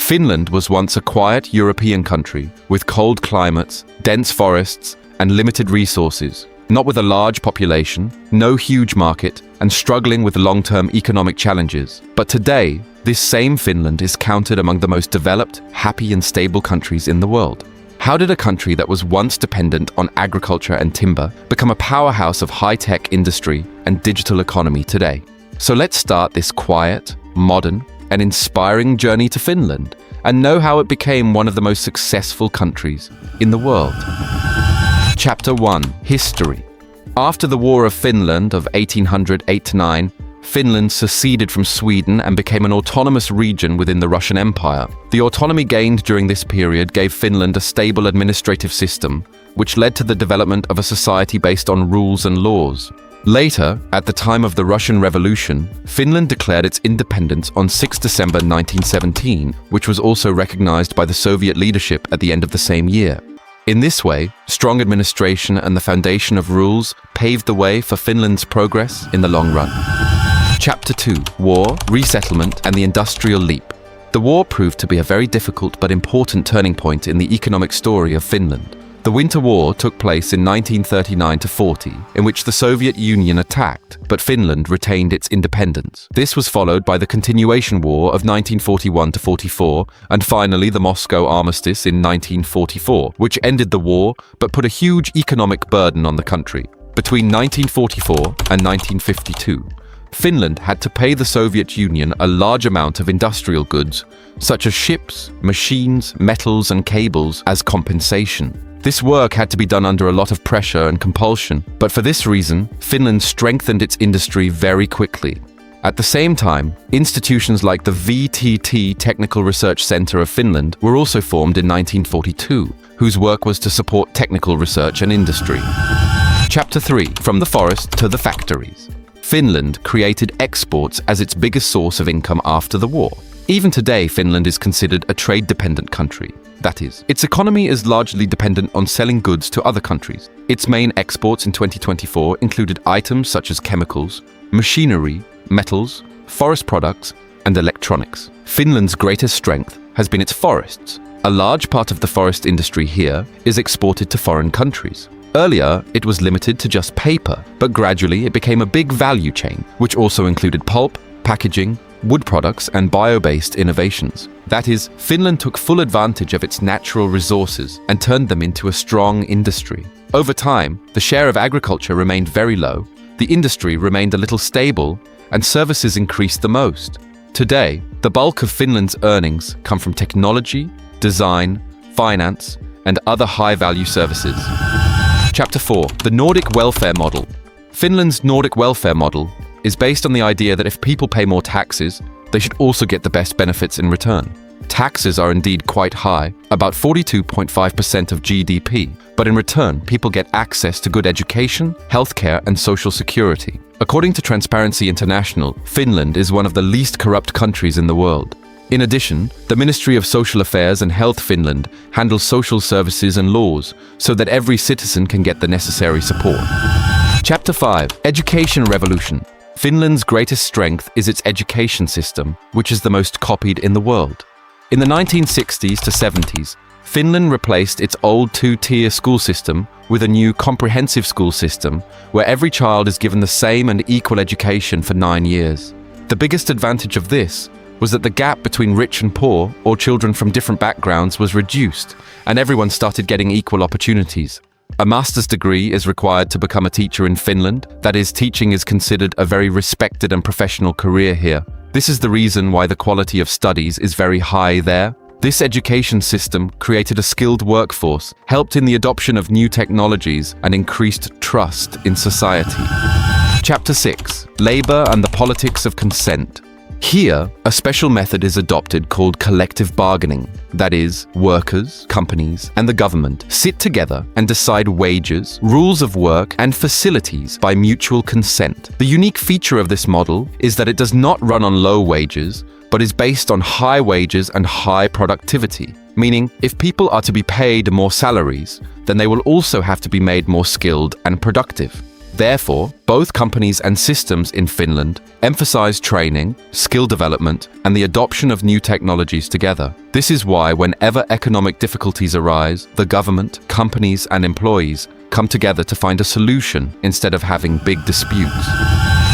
Finland was once a quiet European country with cold climates, dense forests, and limited resources, not with a large population, no huge market, and struggling with long-term economic challenges. But today, this same Finland is counted among the most developed, happy, and stable countries in the world. How did a country that was once dependent on agriculture and timber become a powerhouse of high-tech industry and digital economy today? So let's start this quiet, modern, and inspiring journey to Finland and know how it became one of the most successful countries in the world. Chapter 1. History. After the War of Finland of 1808-9, Finland seceded from Sweden and became an autonomous region within the Russian Empire. The autonomy gained during this period gave Finland a stable administrative system, which led to the development of a society based on rules and laws. Later, at the time of the Russian Revolution, Finland declared its independence on 6 December 1917, which was also recognized by the Soviet leadership at the end of the same year. In this way, strong administration and the foundation of rules paved the way for Finland's progress in the long run. Chapter 2. War, Resettlement, and the Industrial Leap. The war proved to be a very difficult but important turning point in the economic story of Finland. The Winter War took place in 1939-40, in which the Soviet Union attacked, but Finland retained its independence. This was followed by the Continuation War of 1941-44, and finally the Moscow Armistice in 1944, which ended the war but put a huge economic burden on the country. Between 1944 and 1952, Finland had to pay the Soviet Union a large amount of industrial goods, such as ships, machines, metals, and cables, as compensation. This work had to be done under a lot of pressure and compulsion, but for this reason, Finland strengthened its industry very quickly. At the same time, institutions like the VTT Technical Research Center of Finland were also formed in 1942, whose work was to support technical research and industry. Chapter 3. From the forest to the factories. Finland created exports as its biggest source of income after the war. Even today, Finland is considered a trade-dependent country. That is, its economy is largely dependent on selling goods to other countries. Its main exports in 2024 included items such as chemicals, machinery, metals, forest products, and electronics. Finland's greatest strength has been its forests. A large part of the forest industry here is exported to foreign countries. Earlier, it was limited to just paper, but gradually it became a big value chain, which also included pulp, packaging, wood products, and bio-based innovations. That is, Finland took full advantage of its natural resources and turned them into a strong industry. Over time, the share of agriculture remained very low, the industry remained a little stable, and services increased the most. Today, the bulk of Finland's earnings come from technology, design, finance, and other high-value services. Chapter 4. The Nordic Welfare Model. Finland's Nordic welfare model is based on the idea that if people pay more taxes, they should also get the best benefits in return. Taxes are indeed quite high, about 42.5% of GDP, but in return, people get access to good education, healthcare, and social security. According to Transparency International, Finland is one of the least corrupt countries in the world. In addition, the Ministry of Social Affairs and Health Finland handles social services and laws so that every citizen can get the necessary support. Chapter 5. Education Revolution. Finland's greatest strength is its education system, which is the most copied in the world. In the 1960s to 70s, Finland replaced its old two-tier school system with a new comprehensive school system where every child is given the same and equal education for 9 years. The biggest advantage of this was that the gap between rich and poor, or children from different backgrounds, was reduced, and everyone started getting equal opportunities. A master's degree is required to become a teacher in Finland. That is, teaching is considered a very respected and professional career here. This is the reason why the quality of studies is very high there. This education system created a skilled workforce, helped in the adoption of new technologies, and increased trust in society. Chapter 6. Labor and the Politics of Consent. Here, a special method is adopted called collective bargaining. That is, workers, companies, and the government sit together and decide wages, rules of work, and facilities by mutual consent. The unique feature of this model is that it does not run on low wages, but is based on high wages and high productivity. Meaning, if people are to be paid more salaries, then they will also have to be made more skilled and productive. Therefore, both companies and systems in Finland emphasize training, skill development, and the adoption of new technologies together. This is why whenever economic difficulties arise, the government, companies, and employees come together to find a solution instead of having big disputes.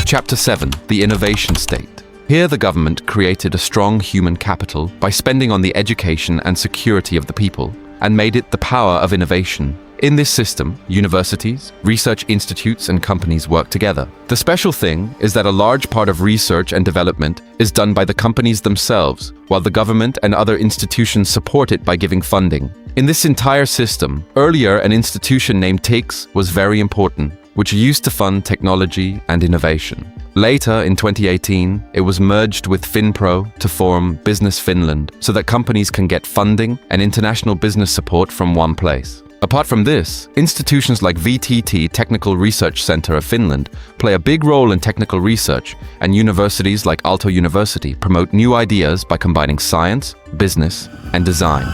Chapter 7: The Innovation State. Here the government created a strong human capital by spending on the education and security of the people, and made it the power of innovation. In this system, universities, research institutes, and companies work together. The special thing is that a large part of research and development is done by the companies themselves, while the government and other institutions support it by giving funding. In this entire system, earlier an institution named TICS was very important, which used to fund technology and innovation. Later, in 2018, it was merged with FinPro to form Business Finland, so that companies can get funding and international business support from one place. Apart from this, institutions like VTT Technical Research Center of Finland play a big role in technical research, and universities like Aalto University promote new ideas by combining science, business, and design.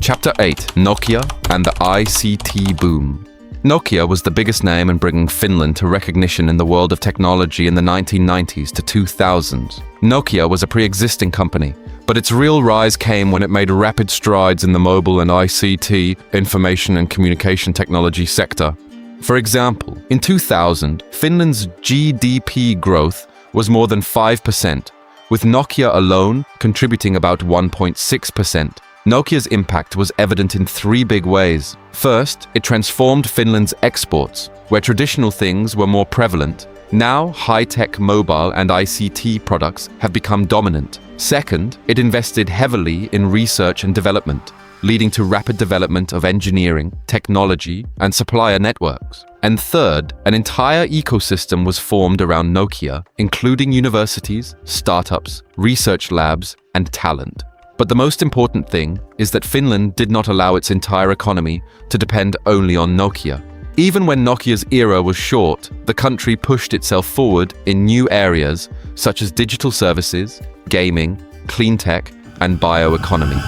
Chapter 8: Nokia and the ICT Boom. Nokia was the biggest name in bringing Finland to recognition in the world of technology in the 1990s to 2000s. Nokia was a pre-existing company, but its real rise came when it made rapid strides in the mobile and ICT, information and communication technology sector. For example, in 2000, Finland's GDP growth was more than 5%, with Nokia alone contributing about 1.6%. Nokia's impact was evident in three big ways. First, it transformed Finland's exports, where traditional things were more prevalent. Now, high-tech mobile and ICT products have become dominant. Second, it invested heavily in research and development, leading to rapid development of engineering, technology, and supplier networks. And third, an entire ecosystem was formed around Nokia, including universities, startups, research labs, and talent. But the most important thing is that Finland did not allow its entire economy to depend only on Nokia. Even when Nokia's era was short, the country pushed itself forward in new areas such as digital services, gaming, clean tech, and bioeconomy.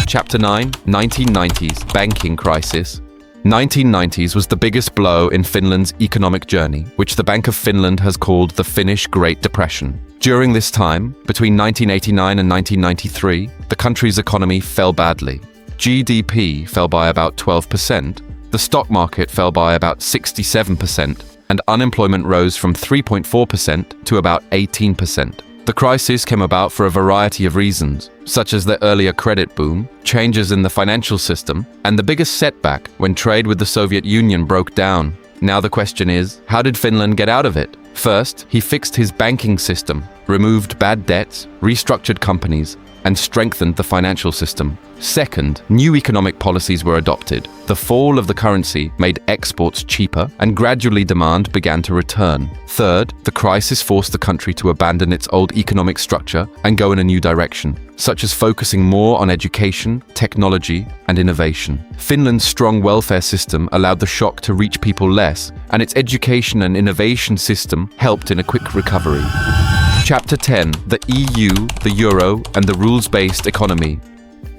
Chapter 9: 1990s Banking Crisis. 1990s was the biggest blow in Finland's economic journey, which the Bank of Finland has called the Finnish Great Depression. During this time, between 1989 and 1993, the country's economy fell badly. GDP fell by about 12%, the stock market fell by about 67%, and unemployment rose from 3.4% to about 18%. The crisis came about for a variety of reasons, such as the earlier credit boom, changes in the financial system, and the biggest setback when trade with the Soviet Union broke down. Now the question is, how did Finland get out of it? First, he fixed his banking system, removed bad debts, restructured companies, and strengthened the financial system. Second, new economic policies were adopted. The fall of the currency made exports cheaper, and gradually demand began to return. Third, the crisis forced the country to abandon its old economic structure and go in a new direction, such as focusing more on education, technology, and innovation. Finland's strong welfare system allowed the shock to reach people less, and its education and innovation system helped in a quick recovery. Chapter 10: The EU, the Euro, and the rules-based economy.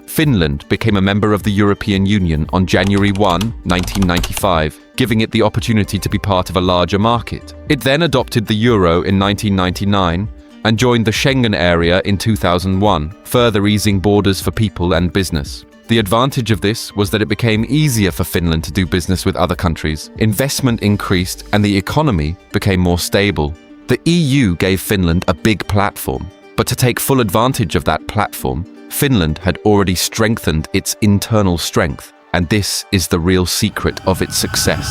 Finland became a member of the European Union on January 1, 1995, giving it the opportunity to be part of a larger market. It then adopted the euro in 1999 and joined the Schengen area in 2001, further easing borders for people and business. The advantage of this was that it became easier for Finland to do business with other countries. Investment increased and the economy became more stable. The EU gave Finland a big platform, but to take full advantage of that platform, Finland had already strengthened its internal strength, and this is the real secret of its success.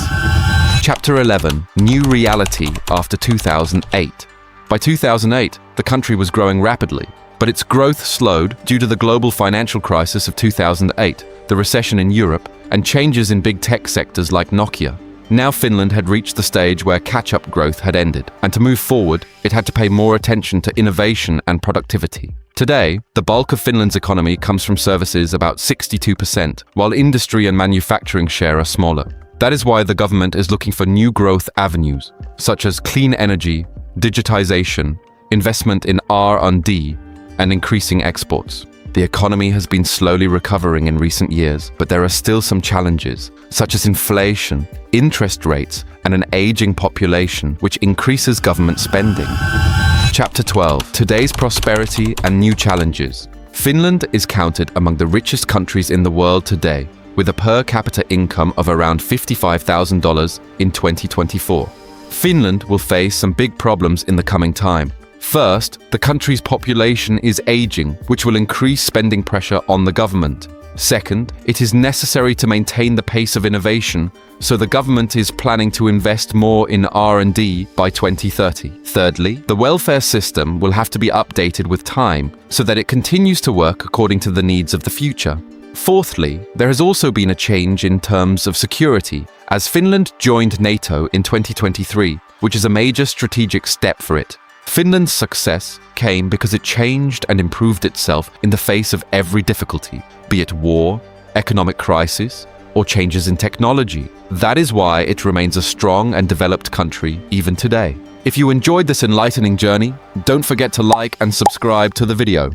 Chapter 11: New Reality after 2008. By 2008, the country was growing rapidly, but its growth slowed due to the global financial crisis of 2008, the recession in Europe, and changes in big tech sectors like Nokia. Now Finland had reached the stage where catch-up growth had ended, and to move forward, it had to pay more attention to innovation and productivity. Today, the bulk of Finland's economy comes from services, about 62%, while industry and manufacturing share are smaller. That is why the government is looking for new growth avenues, such as clean energy, digitization, investment in R&D, and increasing exports. The economy has been slowly recovering in recent years, but there are still some challenges, such as inflation, interest rates, and an aging population, which increases government spending. Chapter 12. Today's prosperity and new challenges. Finland is counted among the richest countries in the world today, with a per capita income of around $55,000 in 2024. Finland will face some big problems in the coming time. First, the country's population is aging, which will increase spending pressure on the government. Second, it is necessary to maintain the pace of innovation, so the government is planning to invest more in R&D by 2030. Thirdly, the welfare system will have to be updated with time, so that it continues to work according to the needs of the future. Fourthly, there has also been a change in terms of security, as Finland joined NATO in 2023, which is a major strategic step for it. Finland's success came because it changed and improved itself in the face of every difficulty, be it war, economic crisis, or changes in technology. That is why it remains a strong and developed country even today. If you enjoyed this enlightening journey, don't forget to like and subscribe to the video.